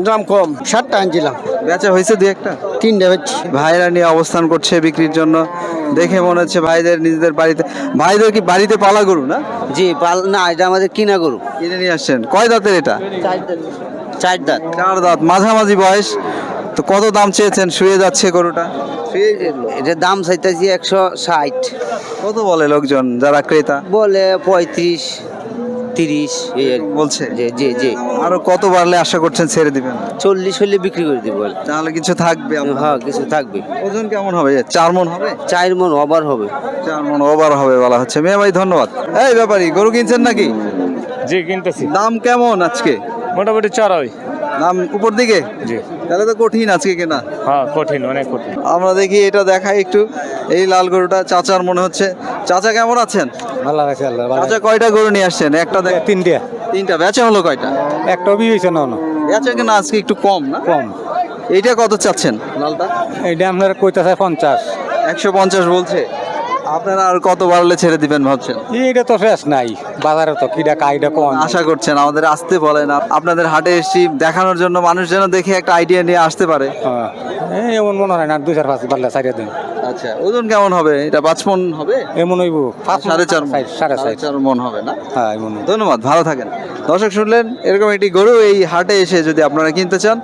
দাম কম, 7টা আনছিলাম, বেচা হয়েছে দুই একটা? 3টে বেচছি। ভাইরা নিয়ে অবস্থান করছে বিক্রির জন্য, দেখে মনে হচ্ছে ভাইদের নিজেদের বাড়িতে। ভাইদের কি বাড়িতে পালা গরু না? জি, না, এটা আমাদের কিনা গরু। কিনে নিয়ে আসছেন? কয় দাঁতের এটা? 4 দাঁত। 4 দাঁত, মাঝামাঝি বয়স। তো কত দাম চেয়েছেন? শুয়ে যাচ্ছে গরুটা। এটার দাম চাইতেছি 160। কত বলে লোকজন যারা ক্রেতা? বলে 35, 30 এই আর কি। বলছে? জি জি জি। আরো কত বাড়লে আশা করছেন ছেড়ে দিবেন? 40 হলে বিক্রি করে দিব। তাহলে কিছু থাকবে আপনার? হ্যাঁ, কিছু থাকবে। ওজন কেমন হবে? 4 মণ হবে? 4 মণ ওভার হবে। 4 মণ ওভার হবে বলা হচ্ছে। মেয়ে ভাই ধন্যবাদ। এই ব্যাপারী, গরু কিনছেন নাকি? জি, কিনতেছি। দাম কেমন আজকে? মোটামুটি 4 হয়। দাম উপর দিকে? জি। তাহলে তো কঠিন আজকে কেনা। হ্যাঁ, কঠিন, অনেক কঠিন। আমরা দেখি, এটা দেখাই একটু। এই লাল গরুটা চাচার মনে হচ্ছে। চাচা কেমন আছেন? ভালো আছে আল্লাহ। চাচা কয়টা গরু নিয়ে আসছেন? একটা দেখ। 3টে। 3টা। বেচা হলো কয়টা? একটা বিয়ে হয়েছে না? বেচা কেনা আজকে একটু কম না? কম। এইটা কত চাচ্ছেন লালটা? এইটা আপনার কইতাছে 50। 150 বলছে। আপনারা আর কত বাড়লে ছেড়ে দিবেন ভাবছেন? এইটা তো শেষ নাই বাজারে, তো কিটা কাইটা কোন আশা করছেন আমাদের আসতে বলেন, আপনাদের হাটে এসেছি দেখানোর জন্য, মানুষ যেন দেখে একটা আইডিয়া নিয়ে আসতে পারে। হ্যাঁ, এমন মনে হয় না 2-4-5 বাড়লে 4 দিন। আচ্ছা, ওজন কেমন হবে? এটা 5 মণ হবে? এমন হইব 4.5 4.5 মণ হবে না? হ্যাঁ, এমন। ধন্যবাদ, ভালো থাকেন। দর্শক শুনলেন, এরকম একটি গরু এই হাটে এসে যদি আপনারা কিনতে চান,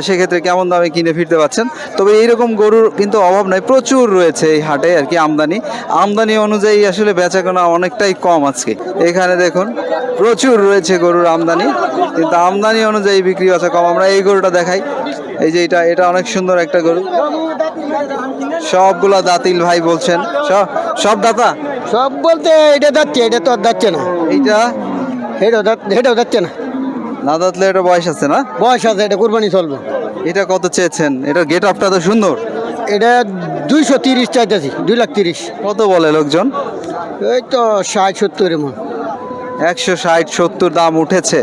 সেক্ষেত্রে কেমন দামে কিনে ফিরতে পারছেন। তবে এইরকম গরুর কিন্তু অভাব নাই, প্রচুর রয়েছে এই হাটে আর কি। আমদানি অনুযায়ী আসলে বেচাকেনা অনেকটাই কম আজকে। এখানে দেখুন প্রচুর রয়েছে গরুর আমদানি, কিন্তু আমদানি অনুযায়ী বিক্রি আছে কম। আমরা এই গরুটা দেখাই, এই যে এটা অনেক সুন্দর একটা গরু। সবগুলা দাঁতিল ভাই বলছেন। সব দাতা? সব বলতে এটা যাচ্ছে, এটা তো আর যাচ্ছে না। এইটা এটাও যাচ্ছে না। না দাঁতলে এটা বয়স আছে না? বয়স আছে, এটা কুরবানি চলবে। এটা কত চেয়েছেন? এটা গেট আপটা তো সুন্দর। এটা 230 চাইতেছি, 2,30,000। কত বলে লোকজন? এই তো 60-70 এমন। 160-70 দাম উঠেছে।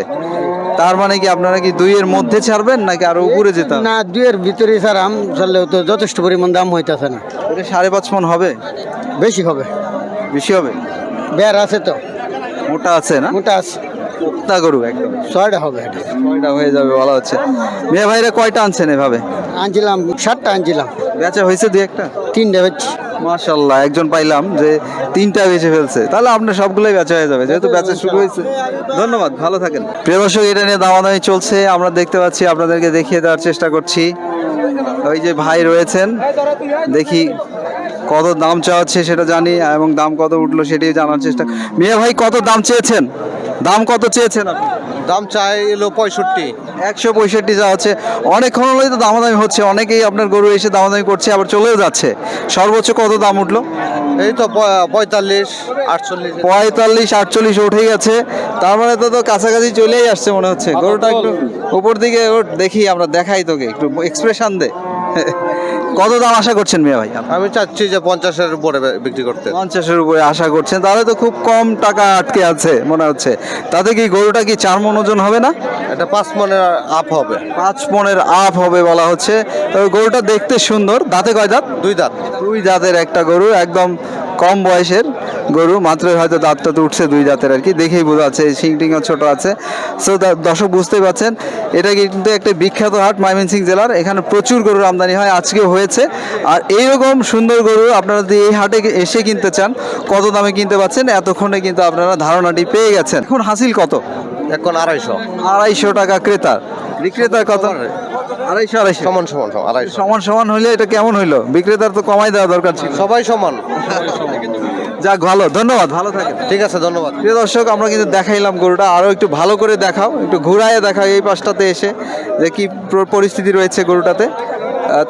তার মানে কি আপনারা কি 2-এর মধ্যে ছাড়বেন নাকি আরো উপরে যেতে হবে? না, 2-এর ভিতরে স্যার আম চললেও তো যথেষ্ট পরিমাণ দাম হইতেছে না। এটা 5.5 মণ হবে? বেশি হবে, বেশি হবে? বের আছে তো, মোটা আছে না? মোটা আছে। পোক্তা গরু একদম। 6টা হবে। এটা কয়টা হয়ে যাবে বলা হচ্ছে। মেয়ে ভাইরা কয়টা আনছেন এভাবে? আনছিলাম 7টা আনছিলাম, বেচা হয়েছে দুই একটা? 3টে বেচছি। মাশাআল্লাহ, একজন পাইলাম যে 3টা বেচে ফেলছে। তাহলে আপনার সবগুলোই বেচা হয়ে যাবে, যেহেতু বেচা শুরু হয়েছে। ধন্যবাদ, ভালো থাকেন। প্রিয় দর্শক, এটা নিয়ে দামাদামি চলছে, আমরা দেখতে পাচ্ছি, আপনাদেরকে দেখিয়ে দেওয়ার চেষ্টা করছি। ওই যে ভাই রয়েছেন, দেখি কত দাম চাওয়াচ্ছে সেটা জানি, এবং দাম কত উঠলো সেটাই জানার চেষ্টা। মিয়া ভাই, কত দাম চেয়েছেন? দাম কত চেয়েছেন আপনি? দাম চাই এলো 65। 165 যা হচ্ছে। অনেকক্ষণ হলেই তো দামাদামি হচ্ছে, অনেকেই আপনার গরু এসে দামাদামি করছে, আবার চলেও যাচ্ছে। সর্বোচ্চ কত দাম উঠলো? এই তো 45, 48। 45-48 উঠে গেছে। তার মানে তো কাছাকাছি চলেই আসছে মনে হচ্ছে। গরুটা একটু উপর দিকে দেখি, আমরা দেখাই তোকে, একটু এক্সপ্রেশন দে। কত দাম আশা করছেন মিয়া ভাই? আমি চাচ্ছি যে 50-এর উপরে বিক্রি করতে। 50-এর উপরে আশা করছেন, তাহলে তো খুব কম টাকা আটকে আছে মনে হচ্ছে। তাতে কি গরুটা কি 4 মণ ওজন হবে না? এটা 5 মণের আপ হবে। 5 মণের আপ হবে বলা হচ্ছে। তবে গরুটা দেখতে সুন্দর। দাঁতে কয় দাঁত? 2 দাঁত। 2 দাঁতের একটা গরু, একদম কম বয়সের গরু, মাত্র হয়তো দাঁতটা তো উঠছে 2 দাঁতের আর কি, দেখেই বোঝা যাচ্ছে। শিং টিংও ছোট আছে। সো দর্শক বুঝতেই পারছেন, এটা কিন্তু একটা বিখ্যাত হাট ময়মনসিংহ জেলার। এখানে প্রচুর গরুর আমদানি হয়, আজকেও হয়েছে। আর এইরকম সুন্দর গরু আপনারা যদি এই হাটে এসে কিনতে চান, কত দামে কিনতে পারছেন এতক্ষণে কিন্তু আপনারা ধারণাটি পেয়ে গেছেন। এখন হাসিল কত? এখন 250। 250 টাকা ক্রেতার, বিক্রেতার কত? 250। সমান সমান 250। সমান সমান হইলে এটা কেমন হইলো? বিক্রেতার তো কমাই দেওয়া দরকার ছিল। সবাই সমান। যাক, ভালো, ধন্যবাদ, ভালো থাকেন। ঠিক আছে, ধন্যবাদ। প্রিয় দর্শক, আমরা কিন্তু দেখাইলাম গরুটা, আরও একটু ভালো করে দেখাও, একটু ঘুরাইয়ে দেখাও এই পাশটাতে এসে, যে কি পরিস্থিতি রয়েছে গরুটাতে।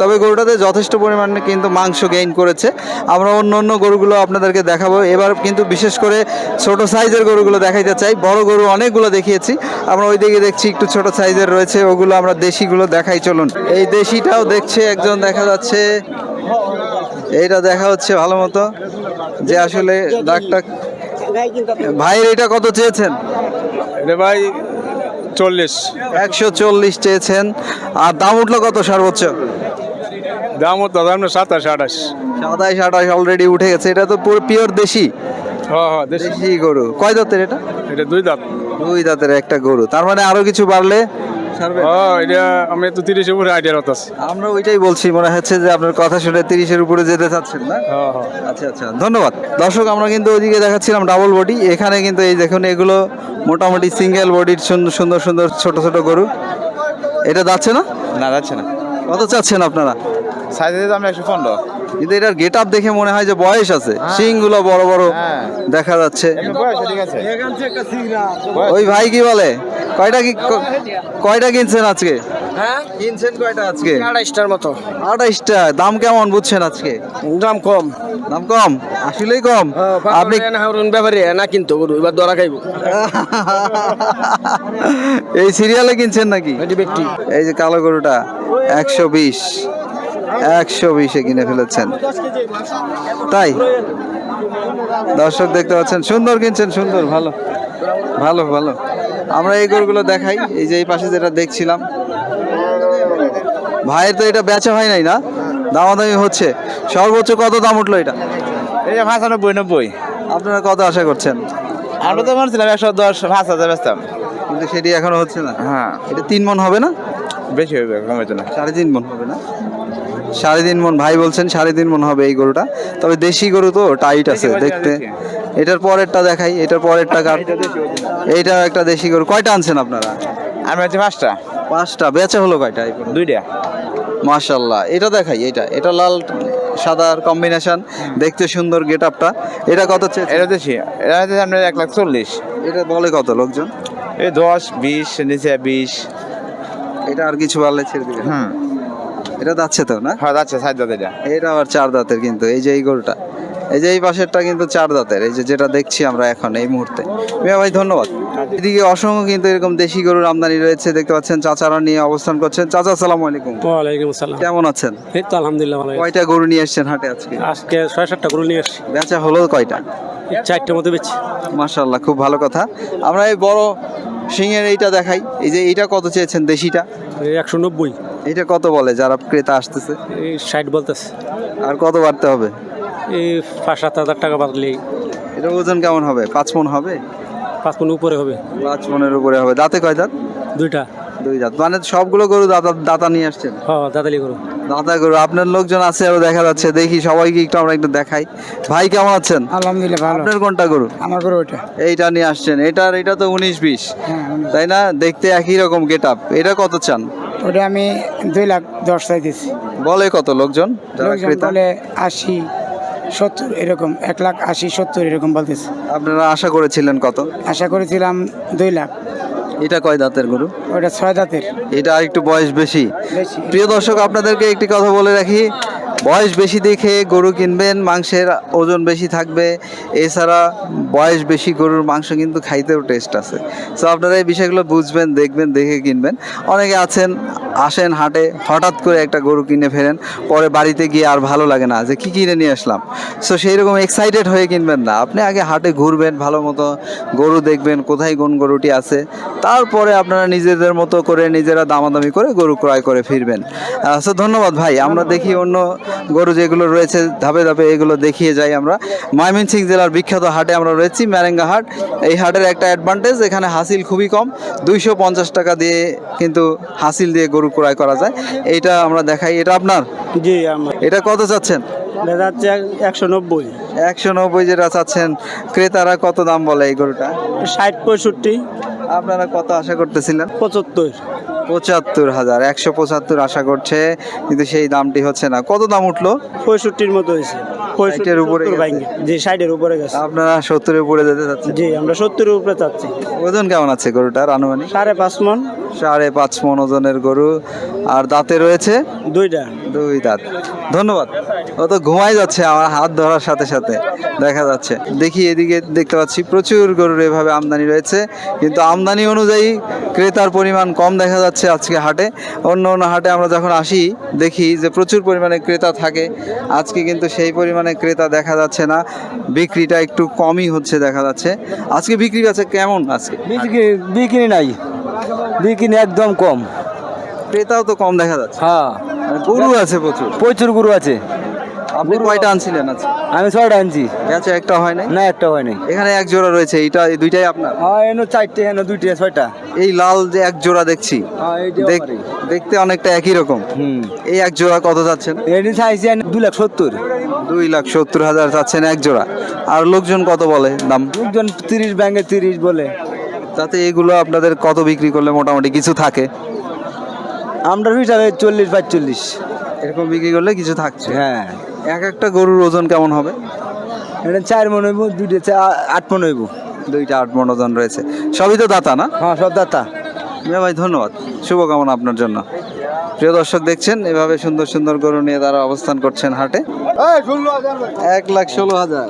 তবে গরুটাতে যথেষ্ট পরিমাণে কিন্তু মাংস গেইন করেছে। আমরা অন্য গরুগুলো আপনাদেরকে দেখাবো। এবার কিন্তু বিশেষ করে ছোট সাইজের গরুগুলো দেখাইতে চাই। বড় গরু অনেকগুলো দেখিয়েছি, আমরা ওই দিকে দেখছি একটু ছোট সাইজের রয়েছে, ওগুলো আমরা দেশিগুলো দেখাই। চলুন, এই দেশিটাও দেখছে একজন, দেখা যাচ্ছে। এইটা দেখা হচ্ছে ভালো মতো, যে আসলে ডাকটা। ভাইয়ের এটা কত চেয়েছেন? রে ভাই 40। 140 চেয়েছেন। আর দাম উঠলো কত সর্বোচ্চ? দাম হতো দাম 27-28। 27-28 অলরেডি উঠে গেছে। এটা তো পুরো পিওর দেশি। হ্যাঁ, দেশি গরু। কয় দাঁতের এটা? এটা 2 দাঁত। 2 দাঁতের একটা গরু। তার মানে আরো কিছু বাড়লে ছাড়বেন? ও এটা আমি তো 30 উপরে আইডিয়া হতাস। আমরা ওইটাই বলছি, মনে হচ্ছে যে আপনার কথা শুনে 30-এর উপরে যেতে চাচ্ছেন না। হ্যাঁ হ্যাঁ। আচ্ছা আচ্ছা, ধন্যবাদ। দর্শক, আমরা কিন্তু ওইদিকে দেখাচ্ছিলাম ডাবল বডি, এখানে কিন্তু এই দেখুন এগুলো মোটামুটি সিঙ্গেল বডির সুন্দর সুন্দর সুন্দর ছোট ছোট গরু। এটা যাচ্ছে না? না যাচ্ছে না, কত চাচ্ছেন আপনারা? সাইজে দাম 115। কিন্তু এটার গেট আপ দেখে মনে হয় যে বয়স আছে, শিংগুলো বড় বড় হ্যাঁ। দেখা যাচ্ছে। বয়স ঠিক আছে। ওই ভাই কি বলে, কয়টা কিনছেন আজকে? কিনছেন কয়টা আজকে? 28টার মতো। 28টা। দাম কেমন বুঝছেন আজকে? দাম কম। দাম কম, আসলেই কম। আপনি ব্যাপারে না কিন্তু গরু এবার ধরা খাইব। এই সিরিয়ালে কিনছেন নাকি? ব্যক্তি এই যে কালো গরুটা 120-এ কিনে ফেলেছেন, তাই? দর্শক দেখতে পাচ্ছেন, সুন্দর কিনছেন, সুন্দর, ভালো ভালো ভালো। আমরা এই গরুগুলো দেখাই, এই যে এই পাশে যেটা দেখছিলাম, ভাইয়ের তো এটা বেচা হয় নাই না, দামাদামি হচ্ছে। সর্বোচ্চ কত দাম উঠলো এটা? এই যে 95-90। আপনারা কত আশা করছেন? আমরা তো মানছিলাম 110-5,000 বেচতাম। কিন্তু সেটি এখনো হচ্ছে না। হ্যাঁ, এটা 3 মণ হবে না? বেশি হবে, কমে তো না। 3.5 মণ হবে না? 3.5 মণ ভাই বলছেন, 3.5 মণ হবে এই গরুটা। তবে দেশি গরু তো টাইট আছে দেখতে। এটার পরেরটা দেখাই, এটার পরেরটা কার? এইটা একটা দেশি গরু। কয়টা আনছেন আপনারা? আমি হচ্ছে 5টা। 5টা। বেচা হলো কয়টা? 2টা। মাশাআল্লাহ। এটা দেখাই, এটা লাল সাদার কম্বিনেশন, দেখতে সুন্দর গেট আপটা। এটা কত চেয়ে? এটা দেশি, এটা হচ্ছে আপনার 1,40,000। এটা বলে কত লোকজন? এই 10-20 নিচে 20। এটা আর কিছু বাড়লে ছেড়ে দিবেন? হুম, এটা যাচ্ছে তো না? হ্যাঁ যাচ্ছে, সাইজ দাঁত এটা। এটা আবার 4 দাঁতের কিন্তু। এই যে এই গরুটা, এই যে এই পাশেরটা কিন্তু 4 দাঁতের, এই যে যেটা দেখছি আমরা এখন এই মুহূর্তে। মিয়া ভাই ধন্যবাদ। এদিকে অসংখ্য কিন্তু এরকম দেশি গরুর আমদানি রয়েছে, দেখতে পাচ্ছেন চাচারা নিয়ে অবস্থান করছেন। চাচা আসসালামু আলাইকুম। ওয়ালাইকুম আসসালাম। কেমন আছেন? এই তো আলহামদুলিল্লাহ ভালো। কয়টা গরু নিয়ে এসেছেন হাটে আজকে? আজকে 6-7টা গরু নিয়ে আসছি, বেচা হলো কয়টা? 4টার মতো বেচছি। মাশাআল্লাহ, খুব ভালো কথা। আমরা এই বড় সিংয়ের এইটা দেখাই, এই যে এইটা কত চেয়েছেন দেশিটা? এই 190, এইটা কত বলে যারা ক্রেতা আসতেছে? এই 60 বলতেছে। আর কত বাড়তে হবে? এই 5-7 হাজার টাকা বাড়লেই এটা ওজন কেমন হবে? 5 মণ হবে? 5 মণ উপরে হবে। 5 মণের উপরে হবে। দাঁতে কয় দাঁত? 2টা। 2 দাঁত। মানে সবগুলো গরু দাতা নিয়ে আসছেন? হ্যাঁ, দাদালি গরু। দাদা গরু। আপনার লোকজন আছে আরো দেখা যাচ্ছে, দেখি সবাইকে আমরা একটু দেখাই। ভাই কেমন আছেন? আলহামদুলিল্লাহ ভালো। আপনার কোনটা গরু? আমার গরু ওইটা। এইটা নিয়ে আসছেন। এটা তো 19-20, তাই না? দেখতে একই রকম গেট আপ। এটা কত চান? ওটা আমি 2,10,000 চাইতেছি। বলে কত লোকজন যারা লোকজন ক্রেতা? বলে 80-70 এরকম, 1,80,70 এরকম বলতেছে। আপনারা আশা করেছিলেন কত? আশা করেছিলাম 2 লাখ। এটা কয় দাঁতের গরু? ওটা 6 দাঁতের। এটা আর একটু বয়স বেশি। বেশি। প্রিয় দর্শক, আপনাদেরকে একটি কথা বলে রাখি, বয়স বেশি দেখে গরু কিনবেন, মাংসের ওজন বেশি থাকবে। এছাড়া বয়স বেশি গরুর মাংস কিন্তু খাইতেও টেস্ট আছে। সো আপনারা এই বিষয়গুলো বুঝবেন, দেখবেন, দেখে কিনবেন। অনেকে আসেন হাটে, হঠাৎ করে একটা গরু কিনে ফেলেন, পরে বাড়িতে গিয়ে আর ভালো লাগে না যে কি কিনে নিয়ে আসলাম। সো সেই রকম এক্সাইটেড হয়ে কিনবেন না, আপনি আগে হাটে ঘুরবেন, ভালো মতো গরু দেখবেন কোথায় কোন গরুটি আছে, তারপরে আপনারা নিজেদের মতো করে নিজেরা দামাদামি করে গরু ক্রয় করে ফিরবেন। সো ধন্যবাদ ভাই। আমরা দেখি অন্য গরু যেগুলো রয়েছে ধাপে ধাপে, এগুলো দেখিয়ে যাই আমরা। ময়মনসিংহ জেলার বিখ্যাত হাটে আমরা রয়েছি, ম্যারেঙ্গা হাট। এই হাটের একটা অ্যাডভান্টেজ, এখানে হাসিল খুবই কম। 250 টাকা দিয়ে কিন্তু হাসিল দিয়ে গরু ক্রয় করা যায়। এইটা আমরা দেখাই। এটা আপনার? জি, আমার এটা কত চাচ্ছেন? যাচ্ছে 190। 190 যেটা চাচ্ছেন, ক্রেতারা কত দাম বলে এই গরুটা? 60-65। আপনারা কত আশা করতেছিলেন? 75। 75,000। 175 আশা করছে, কিন্তু সেই দামটি হচ্ছে না। কত দাম উঠলো? 65-র মতো হয়েছে। 60-এর উপরে গেছে। জি, 60-এর উপরে গেছে। আপনারা 70-এর উপরে যেতে চাচ্ছেন? জি, আমরা 70-এর উপরে চাচ্ছি। ওজন কেমন আছে গরুটার আনুমানিক? 5.5 মণ। 5.5 মণ ওজনের গরু। আর দাঁতে রয়েছে 2টা। 2 দাঁত। ধন্যবাদ। ও তো ঘুমাই যাচ্ছে আমার হাত ধরার সাথে সাথে, দেখা যাচ্ছে। দেখি এদিকে দেখতে পাচ্ছি প্রচুর গরুর এভাবে আমদানি রয়েছে, কিন্তু আমদানি অনুযায়ী ক্রেতার পরিমাণ কম দেখা যাচ্ছে আজকে হাটে। অন্য অন্য হাটে আমরা যখন আসি দেখি যে প্রচুর পরিমাণে ক্রেতা থাকে, আজকে কিন্তু সেই পরিমাণে ক্রেতা দেখা যাচ্ছে না, বিক্রিটা একটু কমই হচ্ছে দেখা যাচ্ছে। আজকে বিক্রি আছে কেমন? আজকে বিক্রি নাই, বিক্রি একদম কম। ক্রেতাও তো কম দেখা যাচ্ছে। হ্যাঁ, গরু আছে প্রচুর। প্রচুর গরু আছে। আপনি কয়টা আনছিলেন আচ্ছা আমি 6টা আনছি। বেচা একটা হয় নাই না, একটা হয় নাই। এখানে এক জোড়া রয়েছে, এইটা এই দুইটাই আপনার? হ্যাঁ, এনো 4টে, এনো 2টে, 6টা। এই লাল যে এক জোড়া দেখছি, হ্যাঁ, এইটাও দেখ- পারি। দেখতে অনেকটা একই রকম। হুম। এই এক জোড়া কত যাচ্ছেন? এনে চাইছি 2,70,000। 2,70,000 চাচ্ছেন এক জোড়া। আর লোকজন কত বলে দাম? লোকজন 30 ব্যাঙ্গে 30 বলে। তাতে এগুলো আপনাদের কত বিক্রি করলে মোটামুটি কিছু থাকে? আমরা হিসাবে 40-45। এরকম বিক্রি করলে কিছু থাকছে। হ্যাঁ, এক একটা গরুর ওজন কেমন হবে? এটা 4 মন হইব, 2টে 8 মন হইব। দুইটা 8 মণ ওজন রয়েছে, সবই তো দাতা না? হ্যাঁ, সব দাতা। মিয়া ভাই ধন্যবাদ, শুভকামনা আপনার জন্য। প্রিয় দর্শক দেখছেন এভাবে সুন্দর সুন্দর গরু নিয়ে তারা অবস্থান করছেন হাটে। 1,16,000